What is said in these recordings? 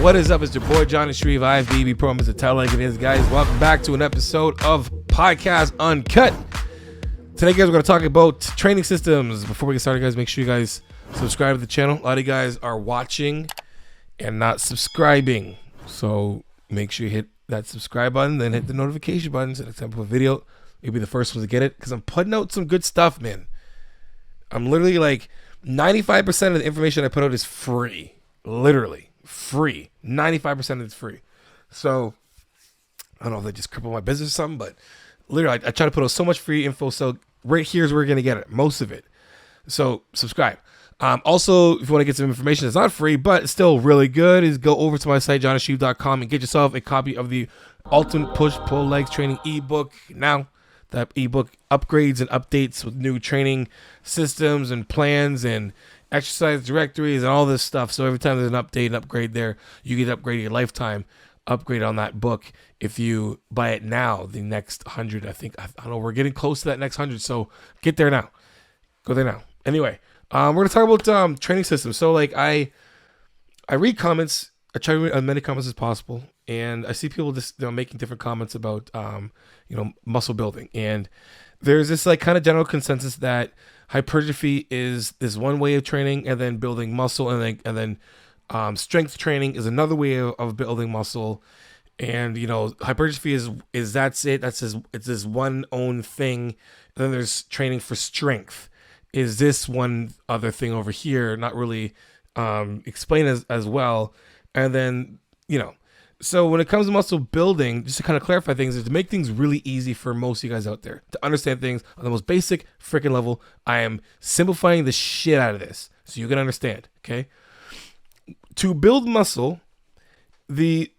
What is up? It's your boy jonni.shreve, IFBB Pro, Mr. Tell like it is, guys. Welcome back to an episode of Podcast Uncut. Today, guys, we're going to talk about training systems. Before we get started, guys, make sure you guys subscribe to the channel. A lot of you guys are watching and not subscribing, so make sure you hit that subscribe button, then hit the notification button so next time I put a video, you'll be the first one to get it, because I'm putting out some good stuff, man. I'm literally like 95% of the information I put out is free. Literally free. 95% of it's free. So I don't know if they just cripple my business or something, but literally I try to put out so much free info, so right here's where you're gonna get it, most of it. So subscribe. Also, if you want to get some information that's not free but it's still really good, is go over to my site jonni.shreve.com and get yourself a copy of the Ultimate Push Pull Legs Training ebook. Now that ebook upgrades and updates with new training systems and plans and exercise directories and all this stuff. So every time there's an update and upgrade there, you get upgraded your lifetime upgrade on that book if you buy it now. The next 100, I don't know, we're getting close to that next 100, so get there now. Go there now. Anyway, we're gonna talk about training systems. So like I read comments. I try to read as many comments as possible, and I see people just making different comments about muscle building. And there's this like kind of general consensus that hypertrophy is this one way of training, and then building muscle, and then strength training is another way of building muscle. And hypertrophy is that's it. It's this one own thing. And then there's training for strength. Is this one other thing over here, not really explained as well. And then, so when it comes to muscle building, just to kind of clarify things, is to make things really easy for most of you guys out there to understand things on the most basic freaking level. I am simplifying the shit out of this so you can understand, okay? To build muscle, the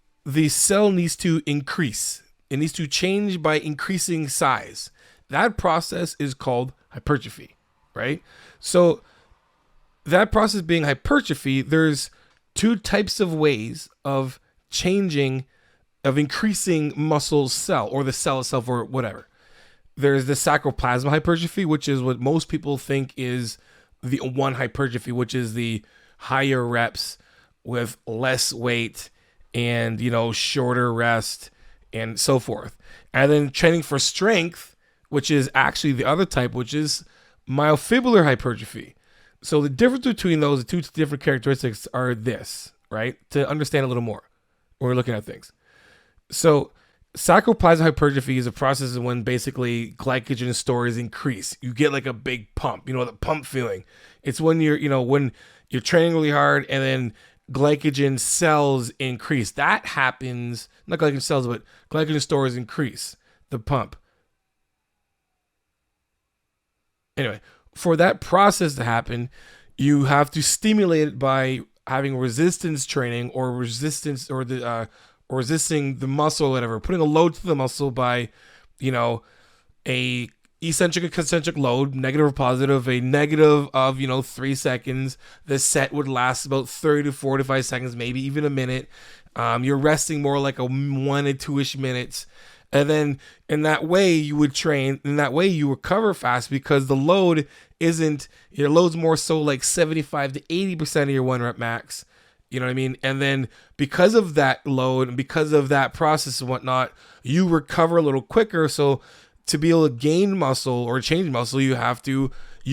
cell needs to increase. It needs to change by increasing size. That process is called hypertrophy, right? So that process being hypertrophy, there's two types of ways of increasing muscle cell, or the cell itself, or whatever. There's the sarcoplasmic hypertrophy, which is what most people think is the one hypertrophy, which is the higher reps with less weight and shorter rest and so forth. And then training for strength, which is actually the other type, which is myofibrillar hypertrophy. So the difference between those two different characteristics are this, right? To understand a little more when we're looking at things. So sarcoplasmic hypertrophy is a process of when basically glycogen stores increase. You get like a big pump, the pump feeling. It's when when you're training really hard and then glycogen cells increase. That happens, not glycogen cells, but glycogen stores increase, the pump. Anyway, for that process to happen, you have to stimulate it by having resistance training, or resisting the muscle, or whatever, putting a load to the muscle by, a eccentric and concentric load, negative or positive, a negative of, 3 seconds. The set would last about 30 to 45 seconds, maybe even a minute. You're resting more like a 1 to 2-ish minutes. And then in that way you would train, in that way you recover fast, because the load your load's more so like 75 to 80% of your 1 rep max. You know what I mean? And then because of that load and because of that process and whatnot, you recover a little quicker. So to be able to gain muscle or change muscle, you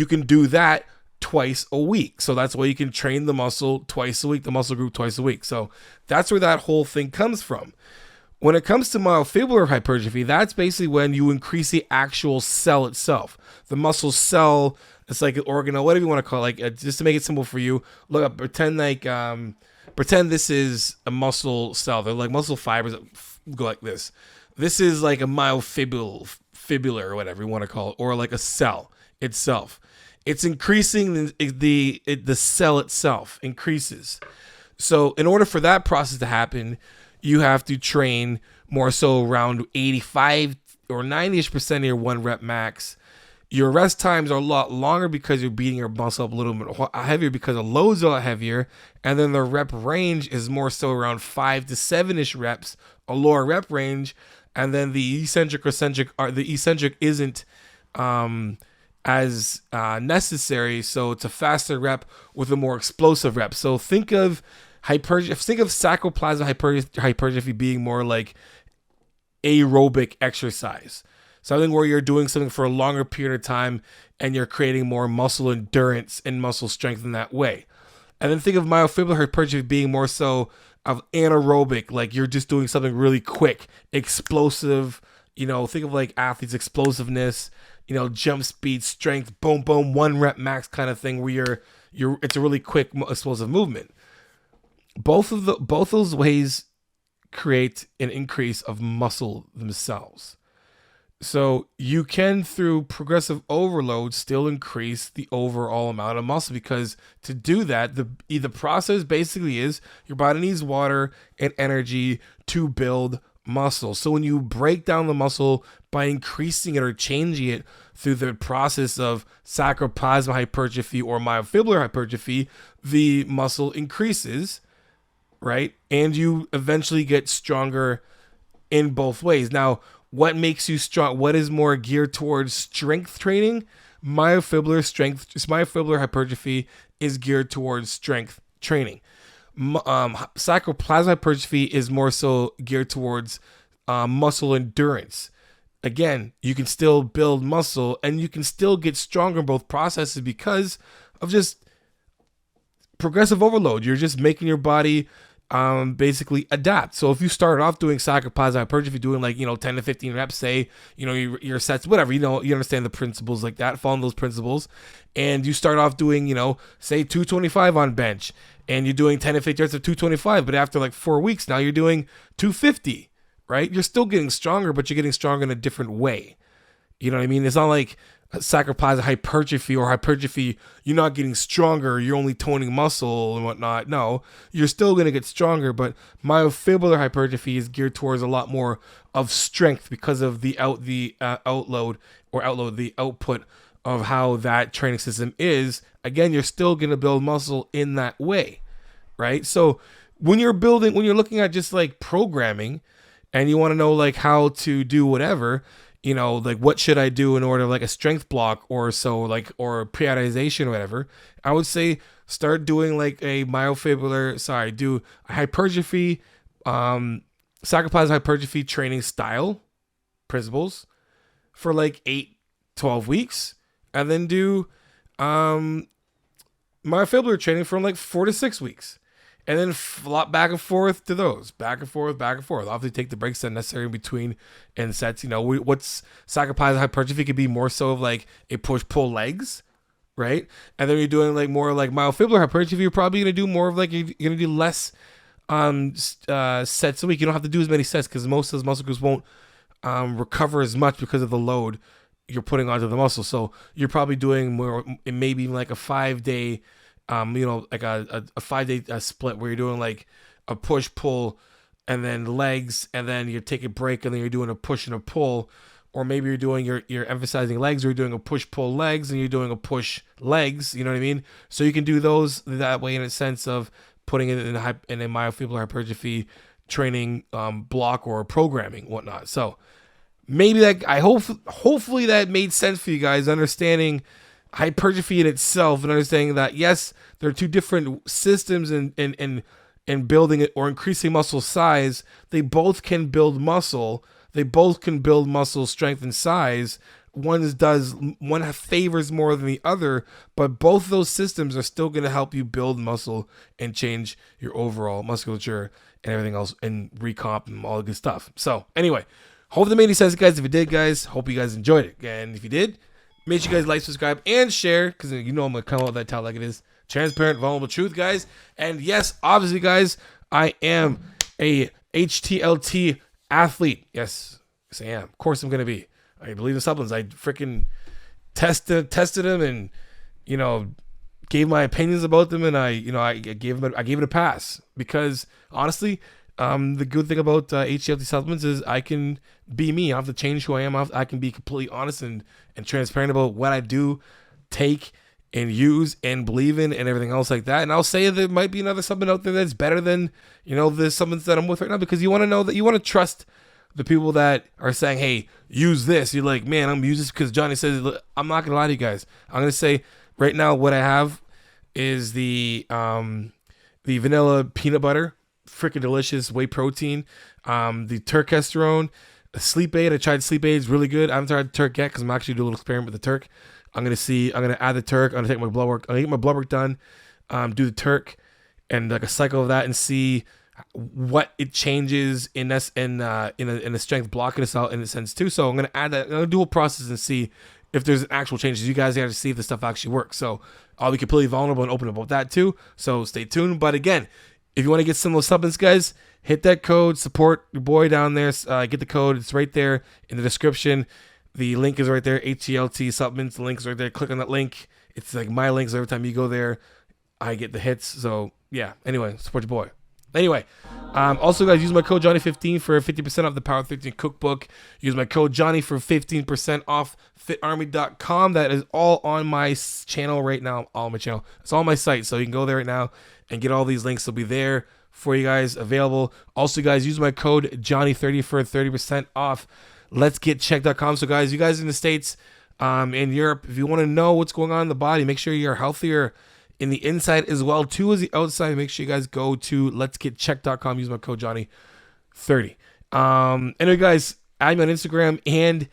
can do that twice a week. So that's why you can train the muscle twice a week, the muscle group twice a week. So that's where that whole thing comes from. When it comes to myofibrillar hypertrophy, that's basically when you increase the actual cell itself. The muscle cell, it's like an organelle, whatever you want to call it. Like, just to make it simple for you, look up, pretend this is a muscle cell. They're like muscle fibers that go like this. This is like a myofibrillar, or whatever you want to call it, or like a cell itself. It's increasing the cell itself increases. So in order for that process to happen, you have to train more so around 85 or 90% of your 1 rep max. Your rest times are a lot longer because you're beating your muscle up a little bit heavier, because the loads are a lot heavier. And then the rep range is more so around 5 to 7-ish reps, a lower rep range. And then the eccentric isn't as necessary. So it's a faster rep with a more explosive rep. So think of hypertrophy. Think of sarcoplasmic hypertrophy being more like aerobic exercise, something where you're doing something for a longer period of time and you're creating more muscle endurance and muscle strength in that way. And then think of myofibrillar hypertrophy being more so of anaerobic, like you're just doing something really quick, explosive. Think of like athletes' explosiveness, jump speed, strength, boom, boom, 1 rep max kind of thing, where it's a really quick, explosive movement. Both those ways create an increase of muscle themselves. So you can, through progressive overload, still increase the overall amount of muscle, because to do that, the process basically is your body needs water and energy to build muscle. So when you break down the muscle by increasing it or changing it through the process of sarcoplasmic hypertrophy or myofibrillar hypertrophy, the muscle increases, right? And you eventually get stronger in both ways. Now, what makes you strong? What is more geared towards strength training? Myofibrillar hypertrophy is geared towards strength training. Sarcoplasmic hypertrophy is more so geared towards muscle endurance. Again, you can still build muscle and you can still get stronger in both processes because of just progressive overload. You're just making your body basically adapt. So if you start off doing sarcoplasmic hypertrophy, doing 10 to 15 reps, say, your sets, whatever, you understand the principles like that, following those principles, and you start off doing, say 225 on bench, and you're doing 10 to 15 reps of 225, but after 4 weeks, now you're doing 250, right? You're still getting stronger, but you're getting stronger in a different way. You know what I mean? It's not like sarcoplasmic hypertrophy or hypertrophy, you're not getting stronger, you're only toning muscle and whatnot. No, you're still going to get stronger, but myofibrillar hypertrophy is geared towards a lot more of strength because of the output of how that training system is. Again, you're still going to build muscle in that way, right? So when you're looking at just programming and you want to know how to do whatever, what should I do in order a strength block or so, or periodization or whatever, I would say start doing do a hypertrophy, sarcoplasmic hypertrophy training style principles for 8-12 weeks, and then do myofibrillar training from 4 to 6 weeks. And then flop back and forth to those. Back and forth. Obviously take the breaks that are necessary in between and sets. What's sarcoplasmic hypertrophy could be more so of a push-pull legs, right? And then you're doing more myofibrillar hypertrophy. You're probably going to do more of you're going to do less sets a week. You don't have to do as many sets because most of those muscle groups won't recover as much because of the load you're putting onto the muscle. So you're probably doing more, maybe even a 5-day a 5-day split where you're doing a push pull and then legs, and then you take a break and then you're doing a push and a pull, or maybe you're doing you're emphasizing legs, or you're doing a push pull legs and you're doing a push legs. You know what I mean? So you can do those that way in a sense of putting it in a myofibrillar hypertrophy training block or programming, whatnot. So maybe hopefully that made sense for you guys, understanding hypertrophy in itself and understanding that yes, there are two different systems in building it or increasing muscle size. They both can build muscle. They both can build muscle strength and size. One favors more than the other, but both of those systems are still going to help you build muscle and change your overall musculature and everything else and recomp and all the good stuff. So anyway, hope that made any sense, guys. If it did, guys, hope you guys enjoyed it. And if you did, make sure you guys like, subscribe, and share, because I'm going to come out with that tell like it is. Transparent, vulnerable truth, guys. And yes, obviously, guys, I am a HTLT athlete. Yes, I am. Of course I'm going to be. I believe in supplements. I freaking tested them and, gave my opinions about them, and I gave it a pass because, honestly, the good thing about HTLT supplements is I can be me. I don't have to change who I am. I can be completely honest and transparent about what I do, take, and use, and believe in, and everything else like that. And I'll say there might be another supplement out there that's better than, the supplements that I'm with right now, because you want to know that you want to trust the people that are saying, hey, use this. You're like, man, I'm using this because Johnny says, look, I'm not going to lie to you guys. I'm going to say right now what I have is the the vanilla peanut butter, freaking delicious, whey protein. The turkesterone, sleep aid. I tried sleep aid, it's really good. I haven't tried Turk yet because I'm actually doing a little experiment with the Turk. I'm gonna add the Turk. I'm gonna take my blood work. I'm gonna get my blood work done. Do the Turk and like a cycle of that and see what it changes in us in the strength blocking us out in a sense too. So I'm gonna add that. I'm gonna do a process and see if there's actual changes. You guys have to see if the stuff actually works. So I'll be completely vulnerable and open about that too. So stay tuned. But again, if you want to get some of those supplements, guys, hit that code. Support your boy down there. Get the code. It's right there in the description. The link is right there. HELT supplements. The link is right there. Click on that link. It's like my links. Every time you go there, I get the hits. So yeah. Anyway, support your boy. Anyway, also guys, use my code Johnny15 for 50% off the Power 13 cookbook. Use my code Johnny for 15% off fitarmy.com. That is all on my channel right now. All on my channel. It's all on my site. So you can go there right now and get all these links. They'll be there for you guys available. Also guys, use my code Johnny30 for 30% off letsgetchecked.com. So guys, you guys in the States, in Europe, if you want to know what's going on in the body, make sure you're healthier in the inside as well too as the outside. Make sure you guys go to letsgetchecked.com. Use my code Johnny30. Anyway guys, add me on Instagram and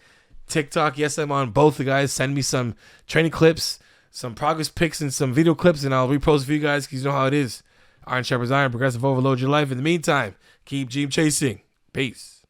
TikTok. Yes, I'm on both. The guys send me some training clips, some progress pics, and some video clips, and I'll repost for you guys because you know how it is. Iron sharpens iron. Progressive overload your life. In the meantime, keep dream chasing. Peace.